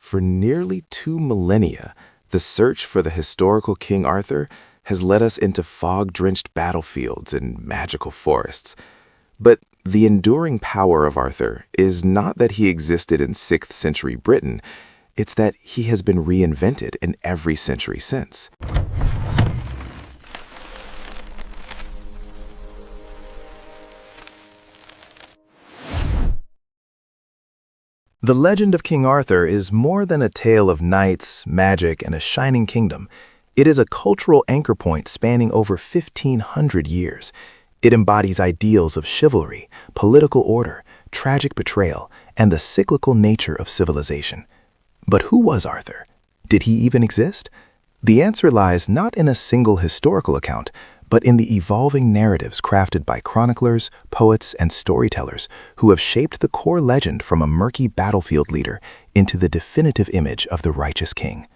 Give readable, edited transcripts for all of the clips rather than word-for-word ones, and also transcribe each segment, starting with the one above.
For nearly 2 millennia, the search for the historical King Arthur has led us into fog-drenched battlefields and magical forests. But the enduring power of Arthur is not that he existed in 6th century Britain, it's that he has been reinvented in every century since. The legend of King Arthur is more than a tale of knights, magic, and a shining kingdom. It is a cultural anchor point spanning over 1,500 years. It embodies ideals of chivalry, political order, tragic betrayal, and the cyclical nature of civilization. But who was Arthur? Did he even exist? The answer lies not in a single historical account, but in the evolving narratives crafted by chroniclers, poets, and storytellers who have shaped the core legend from a murky battlefield leader into the definitive image of the righteous king.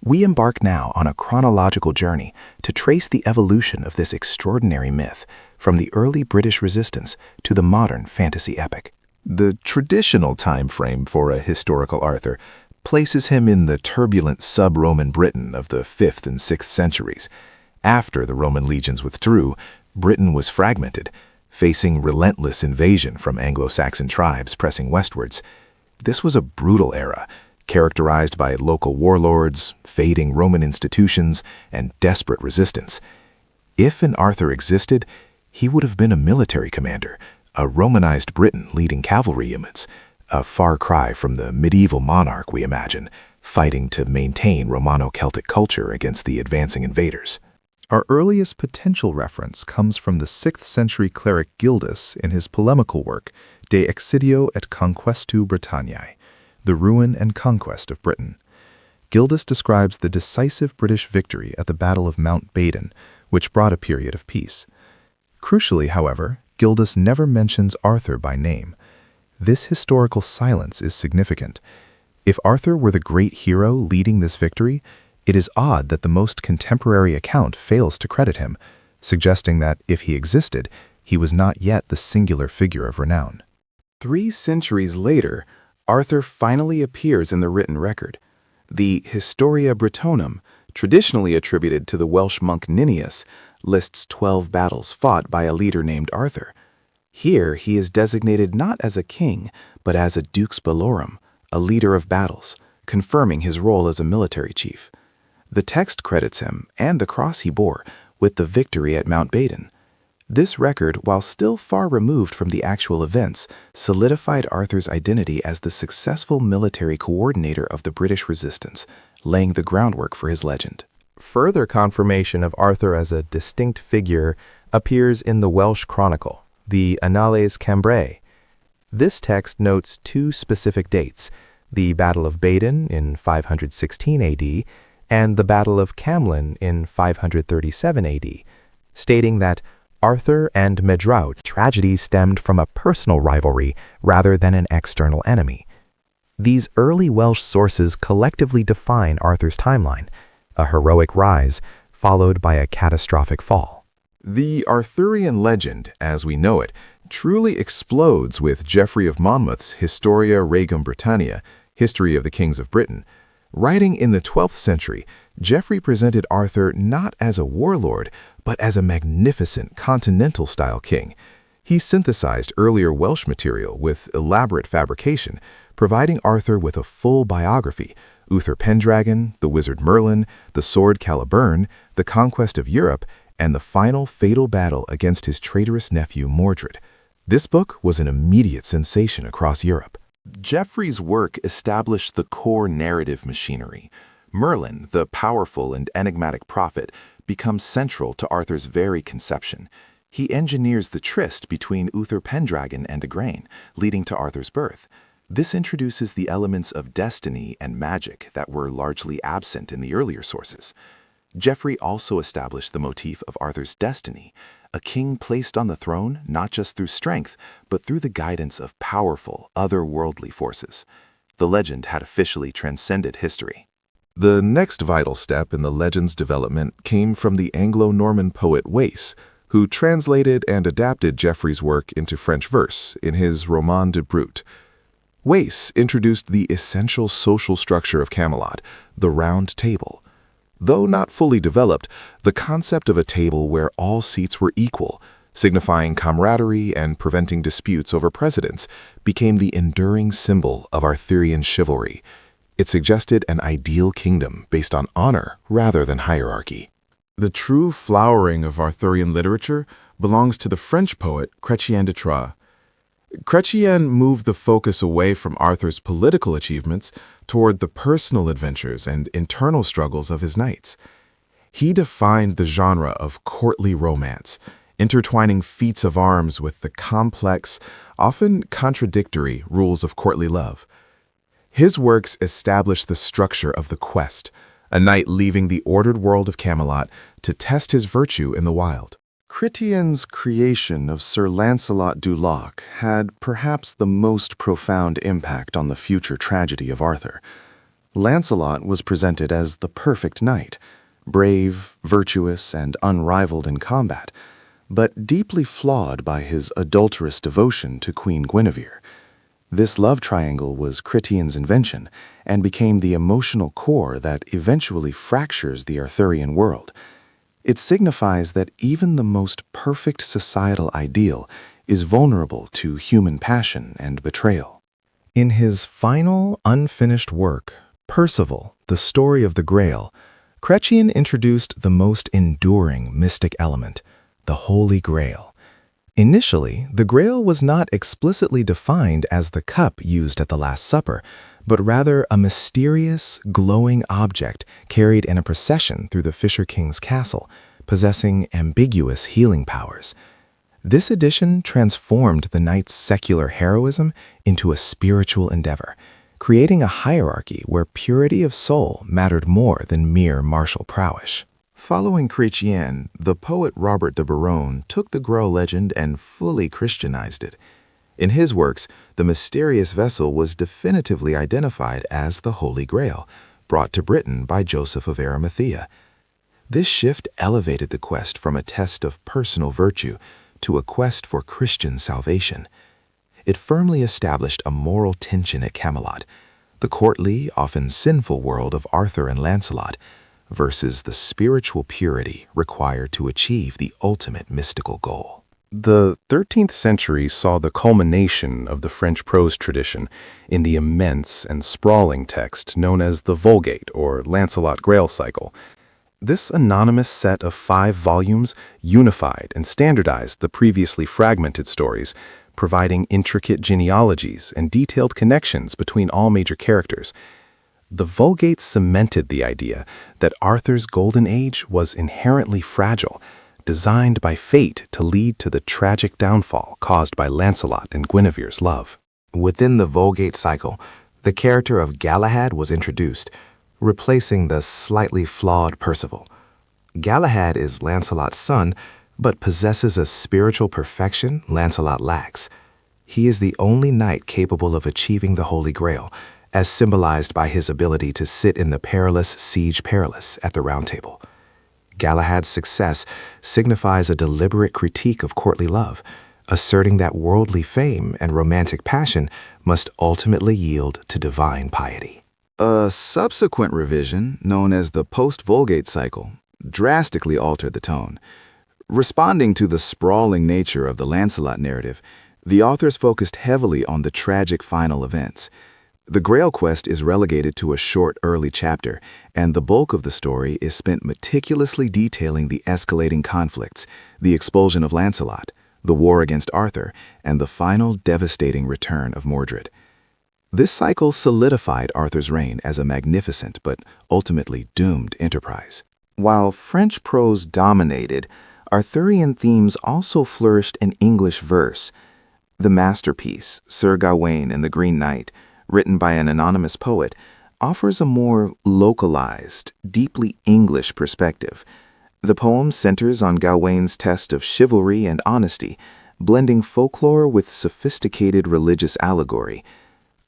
We embark now on a chronological journey to trace the evolution of this extraordinary myth, from the early British resistance to the modern fantasy epic. The traditional time frame for a historical Arthur places him in the turbulent sub-Roman Britain of the 5th and 6th centuries. After the Roman legions withdrew, Britain was fragmented, facing relentless invasion from Anglo-Saxon tribes pressing westwards. This was a brutal era, characterized by local warlords, fading Roman institutions, and desperate resistance. If an Arthur existed, he would have been a military commander, a Romanized Briton leading cavalry units, a far cry from the medieval monarch we imagine, fighting to maintain Romano-Celtic culture against the advancing invaders. Our earliest potential reference comes from the 6th century cleric Gildas in his polemical work De Excidio et Conquestu Britanniae, The Ruin and Conquest of Britain. Gildas describes the decisive British victory at the Battle of Mount Badon, which brought a period of peace. Crucially, however, Gildas never mentions Arthur by name. This historical silence is significant. If Arthur were the great hero leading this victory, it is odd that the most contemporary account fails to credit him, suggesting that if he existed, he was not yet the singular figure of renown. 3 centuries later, Arthur finally appears in the written record. The Historia Brittonum, traditionally attributed to the Welsh monk Ninnius, lists 12 battles fought by a leader named Arthur. Here he is designated not as a king, but as a dux bellorum, a leader of battles, confirming his role as a military chief. The text credits him, and the cross he bore, with the victory at Mount Badon. This record, while still far removed from the actual events, solidified Arthur's identity as the successful military coordinator of the British resistance, laying the groundwork for his legend. Further confirmation of Arthur as a distinct figure appears in the Welsh Chronicle, the Annales Cambriae. This text notes 2 specific dates, the Battle of Badon in 516 AD and the Battle of Camelot in 537 AD, stating that Arthur and Medrawd tragedy stemmed from a personal rivalry rather than an external enemy. These early Welsh sources collectively define Arthur's timeline, a heroic rise followed by a catastrophic fall. The Arthurian legend, as we know it, truly explodes with Geoffrey of Monmouth's Historia Regum Britannia, History of the Kings of Britain. Writing in the 12th century, Geoffrey presented Arthur not as a warlord, but as a magnificent continental-style king. He synthesized earlier Welsh material with elaborate fabrication, providing Arthur with a full biography: Uther Pendragon, the wizard Merlin, the sword Caliburn, the conquest of Europe, and the final fatal battle against his traitorous nephew Mordred. This book was an immediate sensation across Europe. Geoffrey's work established the core narrative machinery. Merlin, the powerful and enigmatic prophet, becomes central to Arthur's very conception. He engineers the tryst between Uther Pendragon and Igraine, leading to Arthur's birth. This introduces the elements of destiny and magic that were largely absent in the earlier sources. Geoffrey also established the motif of Arthur's destiny, a king placed on the throne not just through strength, but through the guidance of powerful, otherworldly forces. The legend had officially transcended history. The next vital step in the legend's development came from the Anglo-Norman poet Wace, who translated and adapted Geoffrey's work into French verse in his Roman de Brut. Wace introduced the essential social structure of Camelot, the Round Table. Though not fully developed, the concept of a table where all seats were equal, signifying camaraderie and preventing disputes over precedence, became the enduring symbol of Arthurian chivalry. It suggested an ideal kingdom based on honor rather than hierarchy. The true flowering of Arthurian literature belongs to the French poet Chrétien de Troyes. Chrétien moved the focus away from Arthur's political achievements toward the personal adventures and internal struggles of his knights. He defined the genre of courtly romance, intertwining feats of arms with the complex, often contradictory rules of courtly love. His works established the structure of the quest, a knight leaving the ordered world of Camelot to test his virtue in the wild. Chrétien's creation of Sir Lancelot du Lac had perhaps the most profound impact on the future tragedy of Arthur. Lancelot was presented as the perfect knight, brave, virtuous, and unrivaled in combat, but deeply flawed by his adulterous devotion to Queen Guinevere. This love triangle was Chrétien's invention and became the emotional core that eventually fractures the Arthurian world. It signifies that even the most perfect societal ideal is vulnerable to human passion and betrayal. In his final, unfinished work, Percival, the Story of the Grail, Chrétien introduced the most enduring mystic element, the Holy Grail. Initially, the Grail was not explicitly defined as the cup used at the Last Supper, but rather a mysterious, glowing object carried in a procession through the Fisher King's castle, possessing ambiguous healing powers. This addition transformed the knight's secular heroism into a spiritual endeavor, creating a hierarchy where purity of soul mattered more than mere martial prowess. Following Chrétien, the poet Robert de Boron took the Grail legend and fully Christianized it. In his works, the mysterious vessel was definitively identified as the Holy Grail, brought to Britain by Joseph of Arimathea. This shift elevated the quest from a test of personal virtue to a quest for Christian salvation. It firmly established a moral tension at Camelot, the courtly, often sinful world of Arthur and Lancelot, versus the spiritual purity required to achieve the ultimate mystical goal. The 13th century saw the culmination of the French prose tradition in the immense and sprawling text known as the Vulgate or Lancelot Grail cycle. This anonymous set of 5 volumes unified and standardized the previously fragmented stories, providing intricate genealogies and detailed connections between all major characters. The Vulgate cemented the idea that Arthur's golden age was inherently fragile, designed by fate to lead to the tragic downfall caused by Lancelot and Guinevere's love. Within the Vulgate cycle, the character of Galahad was introduced, replacing the slightly flawed Percival. Galahad is Lancelot's son, but possesses a spiritual perfection Lancelot lacks. He is the only knight capable of achieving the Holy Grail, as symbolized by his ability to sit in the perilous Siege Perilous at the Round Table. Galahad's success signifies a deliberate critique of courtly love, asserting that worldly fame and romantic passion must ultimately yield to divine piety. A subsequent revision, known as the post-Vulgate cycle, drastically altered the tone. Responding to the sprawling nature of the Lancelot narrative, the authors focused heavily on the tragic final events. The Grail quest is relegated to a short early chapter, and the bulk of the story is spent meticulously detailing the escalating conflicts, the expulsion of Lancelot, the war against Arthur, and the final devastating return of Mordred. This cycle solidified Arthur's reign as a magnificent but ultimately doomed enterprise. While French prose dominated, Arthurian themes also flourished in English verse. The masterpiece, Sir Gawain and the Green Knight, written by an anonymous poet, offers a more localized, deeply English perspective. The poem centers on Gawain's test of chivalry and honesty, blending folklore with sophisticated religious allegory.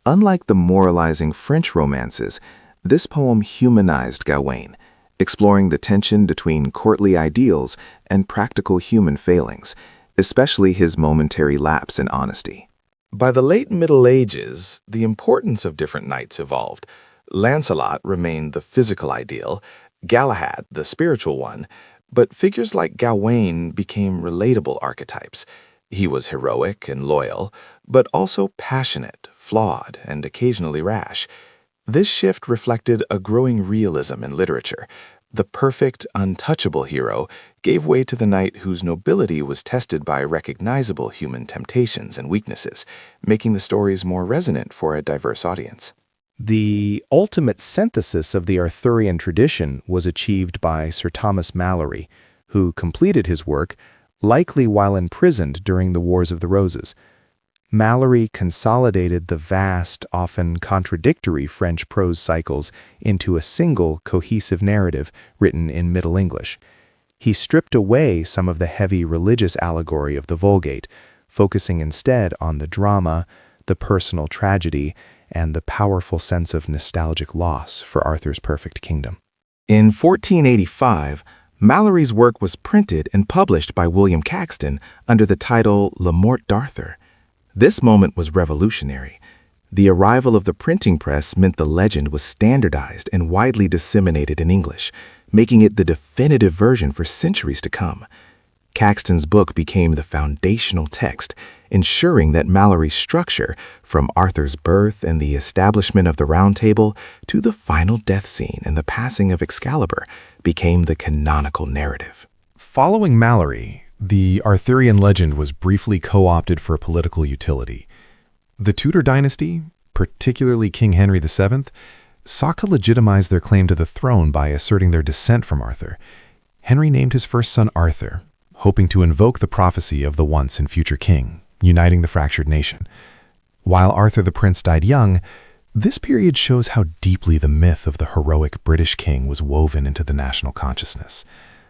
Unlike the moralizing French romances, this poem humanized Gawain, exploring the tension between courtly ideals and practical human failings, especially his momentary lapse in honesty. By the late Middle Ages, the importance of different knights evolved. Lancelot remained the physical ideal, Galahad the spiritual one, but figures like Gawain became relatable archetypes. He was heroic and loyal, but also passionate, flawed, and occasionally rash. This shift reflected a growing realism in literature. The perfect, untouchable hero gave way to the knight whose nobility was tested by recognizable human temptations and weaknesses, making the stories more resonant for a diverse audience. The ultimate synthesis of the Arthurian tradition was achieved by Sir Thomas Malory, who completed his work likely while imprisoned during the Wars of the Roses. Malory consolidated the vast, often contradictory French prose cycles into a single, cohesive narrative written in Middle English. He stripped away some of the heavy religious allegory of the Vulgate, focusing instead on the drama, the personal tragedy, and the powerful sense of nostalgic loss for Arthur's perfect kingdom. In 1485, Malory's work was printed and published by William Caxton under the title Le Morte d'Arthur. This moment was revolutionary. The arrival of the printing press meant the legend was standardized and widely disseminated in English, making it the definitive version for centuries to come. Caxton's book became the foundational text, ensuring that Malory's structure, from Arthur's birth and the establishment of the Round Table to the final death scene and the passing of Excalibur, became the canonical narrative. Following Malory, the Arthurian legend was briefly co-opted for political utility. The Tudor dynasty, particularly King Henry VII, sought to legitimize their claim to the throne by asserting their descent from Arthur. Henry named his first son Arthur, hoping to invoke the prophecy of the once and future king, uniting the fractured nation. While Arthur the Prince died young, this period shows how deeply the myth of the heroic British king was woven into the national consciousness,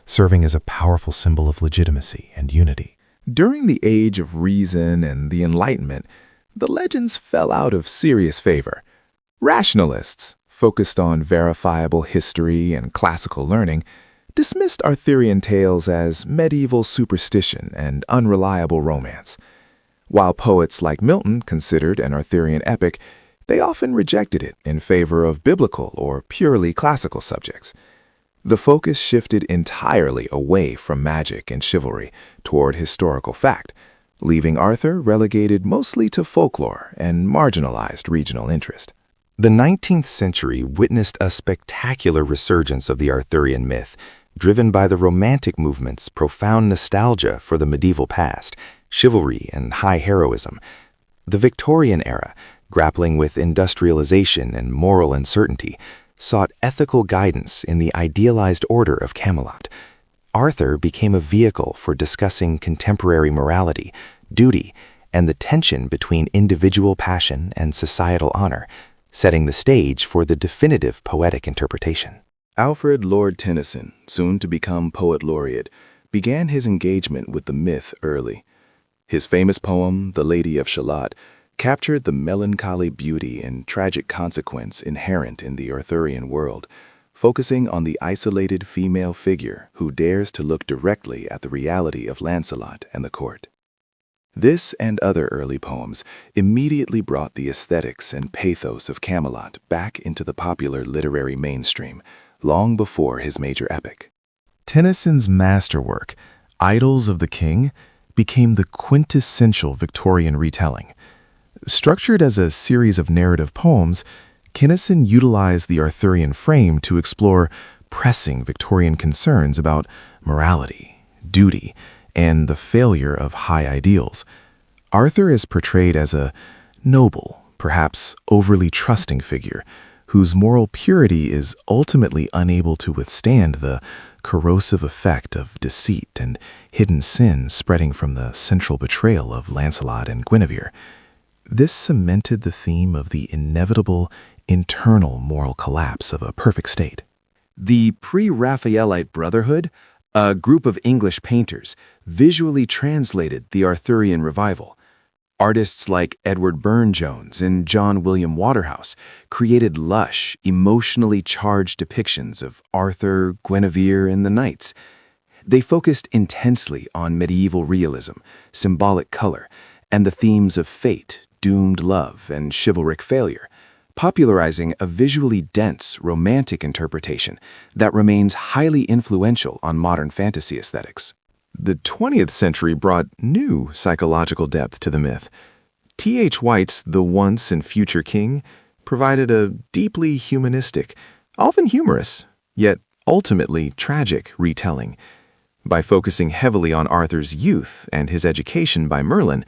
serving as a powerful symbol of legitimacy and unity. During the Age of Reason and the Enlightenment, the legends fell out of serious favor. Rationalists, focused on verifiable history and classical learning, dismissed Arthurian tales as medieval superstition and unreliable romance. While poets like Milton considered an Arthurian epic, they often rejected it in favor of biblical or purely classical subjects. The focus shifted entirely away from magic and chivalry toward historical fact, leaving Arthur relegated mostly to folklore and marginalized regional interest. The 19th century witnessed a spectacular resurgence of the Arthurian myth, driven by the Romantic movement's profound nostalgia for the medieval past, chivalry, and high heroism. The Victorian era, grappling with industrialization and moral uncertainty, sought ethical guidance in the idealized order of Camelot. Arthur became a vehicle for discussing contemporary morality, duty, and the tension between individual passion and societal honor, setting the stage for the definitive poetic interpretation. Alfred Lord Tennyson, soon to become poet laureate, began his engagement with the myth early. His famous poem, The Lady of Shalott, captured the melancholy beauty and tragic consequence inherent in the Arthurian world, focusing on the isolated female figure who dares to look directly at the reality of Lancelot and the court. This and other early poems immediately brought the aesthetics and pathos of Camelot back into the popular literary mainstream, long before his major epic. Tennyson's masterwork, Idylls of the King, became the quintessential Victorian retelling. Structured as a series of narrative poems, Tennyson utilized the Arthurian frame to explore pressing Victorian concerns about morality, duty, and the failure of high ideals. Arthur is portrayed as a noble, perhaps overly trusting figure, whose moral purity is ultimately unable to withstand the corrosive effect of deceit and hidden sin spreading from the central betrayal of Lancelot and Guinevere. This cemented the theme of the inevitable internal moral collapse of a perfect state. The Pre-Raphaelite Brotherhood, a group of English painters, visually translated the Arthurian revival. Artists like Edward Burne-Jones and John William Waterhouse created lush, emotionally charged depictions of Arthur, Guinevere, and the knights. They focused intensely on medieval realism, symbolic color, and the themes of fate, doomed love and chivalric failure, popularizing a visually dense, romantic interpretation that remains highly influential on modern fantasy aesthetics. The 20th century brought new psychological depth to the myth. T.H. White's The Once and Future King provided a deeply humanistic, often humorous, yet ultimately tragic retelling. By focusing heavily on Arthur's youth and his education by Merlin,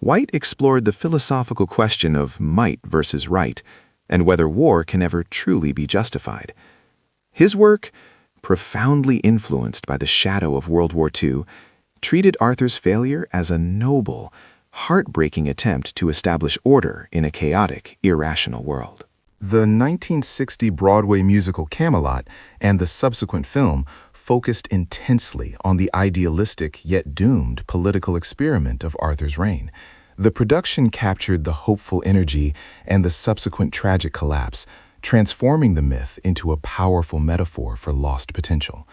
White explored the philosophical question of might versus right, and whether war can ever truly be justified. His work, profoundly influenced by the shadow of World War II, treated Arthur's failure as a noble, heartbreaking attempt to establish order in a chaotic, irrational world. The 1960 Broadway musical Camelot and the subsequent film focused intensely on the idealistic yet doomed political experiment of Arthur's reign. The production captured the hopeful energy and the subsequent tragic collapse, transforming the myth into a powerful metaphor for lost potential.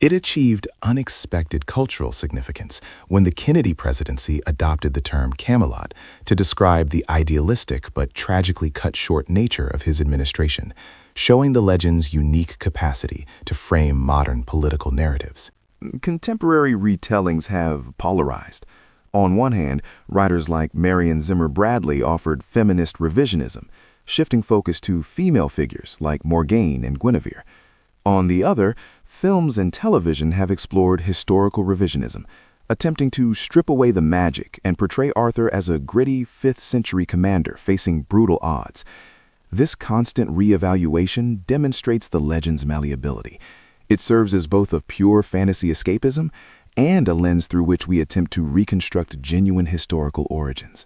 It achieved unexpected cultural significance when the Kennedy presidency adopted the term Camelot to describe the idealistic but tragically cut short nature of his administration, showing the legend's unique capacity to frame modern political narratives. Contemporary retellings have polarized. On one hand, writers like Marion Zimmer Bradley offered feminist revisionism, shifting focus to female figures like Morgane and Guinevere. On the other, films and television have explored historical revisionism, attempting to strip away the magic and portray Arthur as a gritty 5th-century commander facing brutal odds. This constant reevaluation demonstrates the legend's malleability. It serves as both a pure fantasy escapism and a lens through which we attempt to reconstruct genuine historical origins.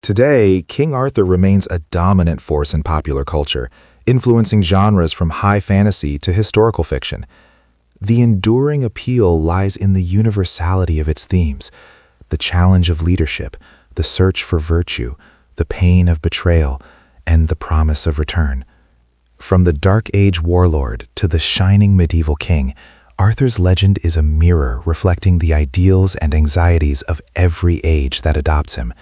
Today, King Arthur remains a dominant force in popular culture, influencing genres from high fantasy to historical fiction. The enduring appeal lies in the universality of its themes, the challenge of leadership, the search for virtue, the pain of betrayal, and the promise of return. From the Dark Age warlord to the shining medieval king, Arthur's legend is a mirror reflecting the ideals and anxieties of every age that adopts him.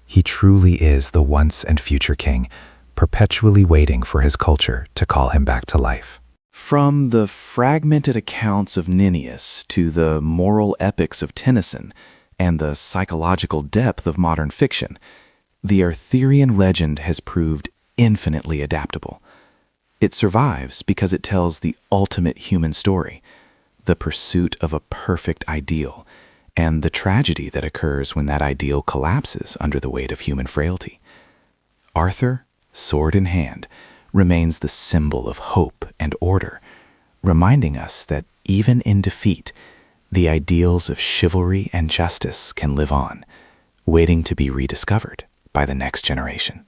He truly is the once and future king, perpetually waiting for his culture to call him back to life. From the fragmented accounts of Nennius to the moral epics of Tennyson and the psychological depth of modern fiction, the Arthurian legend has proved infinitely adaptable. It survives because it tells the ultimate human story, the pursuit of a perfect ideal, and the tragedy that occurs when that ideal collapses under the weight of human frailty. Arthur, sword in hand, remains the symbol of hope and order, reminding us that even in defeat, the ideals of chivalry and justice can live on, waiting to be rediscovered by the next generation.